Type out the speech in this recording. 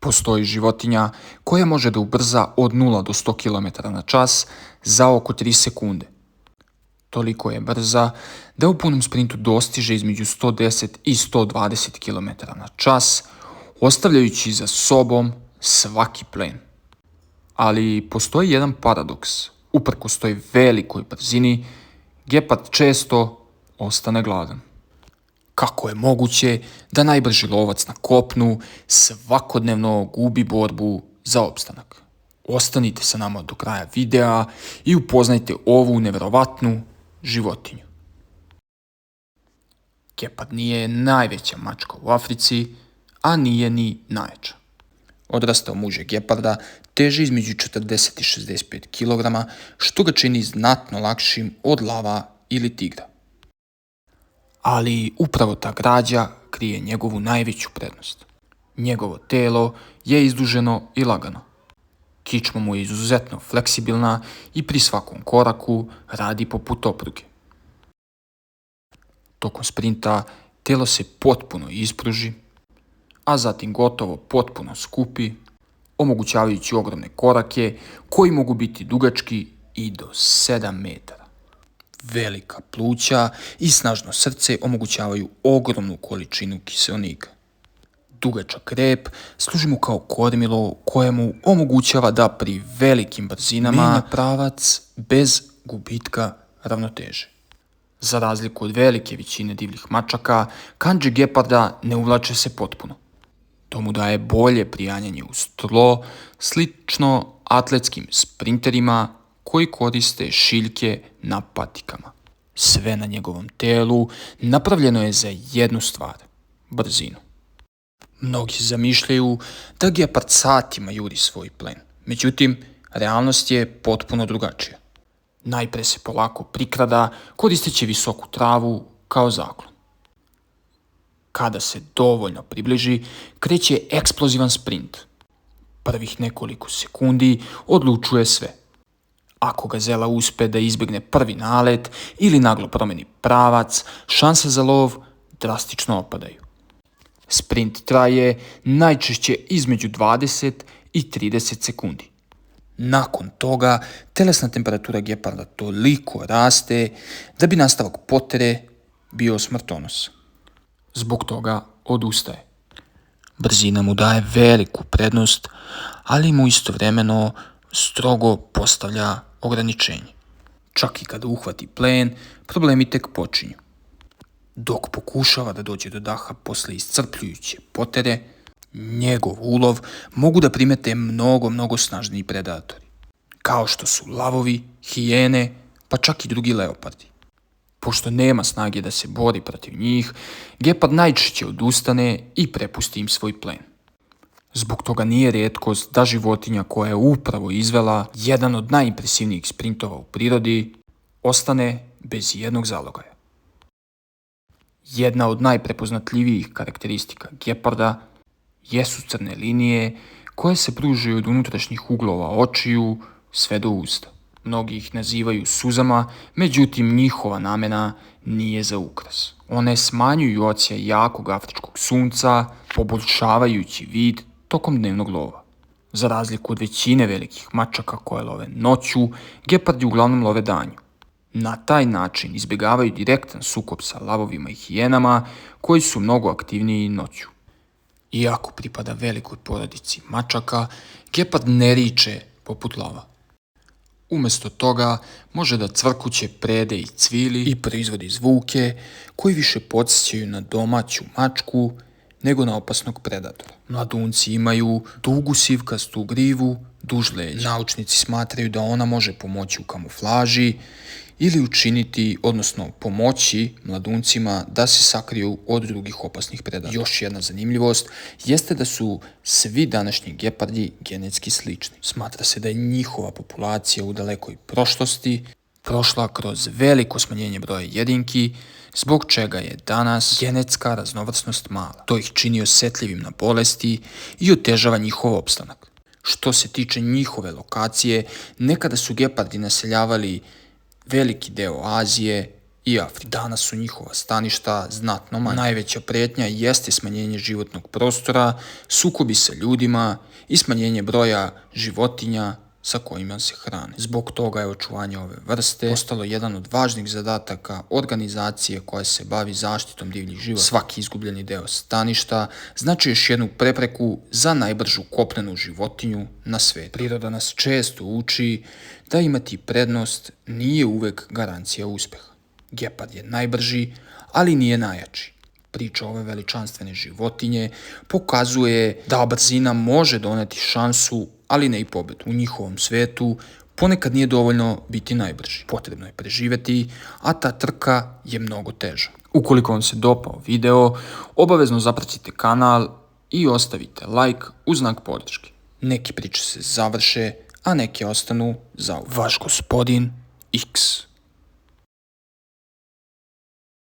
Postoji životinja koja može da ubrza od 0 do 100 km na čas za oko 3 sekunde. Toliko je brza da u punom sprintu dostiže između 110 i 120 km na čas, ostavljajući za sobom svaki plen. Ali postoji jedan paradoks. Uprkos toj velikoj brzini, gepard često ostane gladan. Kako je moguće da najbrži lovac na kopnu svakodnevno gubi borbu za opstanak? Ostanite sa nama do kraja videa i upoznajte ovu neverovatnu životinju. Gepard nije najveća mačka u Africi, a nije ni najjača. Odrastao muž geparda teži između 40 i 65 kg, što ga čini znatno lakšim od lava ili tigra. Ali upravo ta građa krije njegovu najveću prednost. Njegovo telo je izduženo i lagano. Kičma mu je izuzetno fleksibilna i pri svakom koraku radi poput opruge. Tokom sprinta telo se potpuno ispruži, a zatim gotovo potpuno skupi, omogućavajući ogromne korake koji mogu biti dugački i do 7 metara. Velika pluća i snažno srce omogućavaju ogromnu količinu kiseonika. Dugačak rep služi mu kao kormilo koje mu omogućava da pri velikim brzinama menja pravac bez gubitka ravnoteže. Za razliku od velike većine divljih mačaka, kandže geparda ne uvlače se potpuno. To mu daje bolje prijanjanje uz tlo, slično atletskim sprinterima koji koriste šiljke na patikama. Sve na njegovom telu napravljeno je za jednu stvar – brzinu. Mnogi zamišljaju da gepard satima juri svoj plen, međutim, realnost je potpuno drugačija. Najpre se polako prikrada koristeći visoku travu kao zaklon. Kada se dovoljno približi, kreće eksplozivan sprint. Prvih nekoliko sekundi odlučuje sve. Ako gazela uspe da izbjegne prvi nalet ili naglo promeni pravac, šanse za lov drastično opadaju. Sprint traje najčešće između 20 i 30 sekundi. Nakon toga, telesna temperatura geparda toliko raste da bi nastavak potere bio smrtonosan. Zbog toga odustaje. Brzina mu daje veliku prednost, ali mu istovremeno strogo postavlja ograničenje. Čak i kada uhvati plen, problemi tek počinju. Dok pokušava da dođe do daha posle iscrpljujuće potere, njegov ulov mogu da primete mnogo snažniji predatori, kao što su lavovi, hijene, pa čak i drugi leopardi. Pošto nema snage da se bori protiv njih, gepard najčešće odustane i prepusti im svoj plen. Zbog toga nije rijetkost da životinja koja je upravo izvela jedan od najimpresivnijih sprintova u prirodi ostane bez jednog zalogaja. Jedna od najprepoznatljivijih karakteristika geparda jesu crne linije koje se pružaju od unutrašnjih uglova očiju sve do usta. Mnogi ih nazivaju suzama, međutim njihova namena nije za ukras. One smanjuju odsjaj jakog afričkog sunca, poboljšavajući vid tokom dnevnog lova. Za razliku od većine velikih mačaka koje love noću, gepardi uglavnom love danju. Na taj način izbjegavaju direktan sukob sa lavovima i hijenama koji su mnogo aktivniji noću. Iako pripada velikoj porodici mačaka, gepard ne riče poput lava. Umjesto toga može da cvrkuće, prede i cvili i proizvodi zvuke koji više podsjećaju na domaću mačku nego na opasnog predatora. Mladunci imaju dugu sivkastu grivu, duž leđa. Naučnici smatraju da ona može pomoći u kamuflaži ili učiniti, odnosno pomoći mladuncima da se sakriju od drugih opasnih predatora. Još jedna zanimljivost jeste da su svi današnji gepardi genetski slični. Smatra se da je njihova populacija u dalekoj prošlosti prošla kroz veliko smanjenje broja jedinki, zbog čega je danas genetska raznovrsnost mala. To ih čini osjetljivim na bolesti i otežava njihov opstanak. Što se tiče njihove lokacije, nekada su gepardi naseljavali veliki deo Azije i Afrike. Danas su njihova staništa znatno manja. Najveća prijetnja jeste smanjenje životnog prostora, sukobi sa ljudima i smanjenje broja životinja sa kojima se hrane. Zbog toga je očuvanje ove vrste postalo jedan od važnih zadataka organizacije koja se bavi zaštitom divljih životinja. Svaki izgubljeni deo staništa znači još jednu prepreku za najbržu kopnenu životinju na svijetu. Priroda nas često uči da imati prednost nije uvek garancija uspeha. Gepard je najbrži, ali nije najjači. Priča ove veličanstvene životinje pokazuje da brzina može doneti šansu, ali ne i pobedu. U njihovom svetu ponekad nije dovoljno biti najbrži. Potrebno je preživeti, a ta trka je mnogo teža. Ukoliko vam se dopao video, obavezno zapratite kanal i ostavite like u znak podrške. Neki priče se završe, a neke ostanu zauvijek. Vaš gospodin X.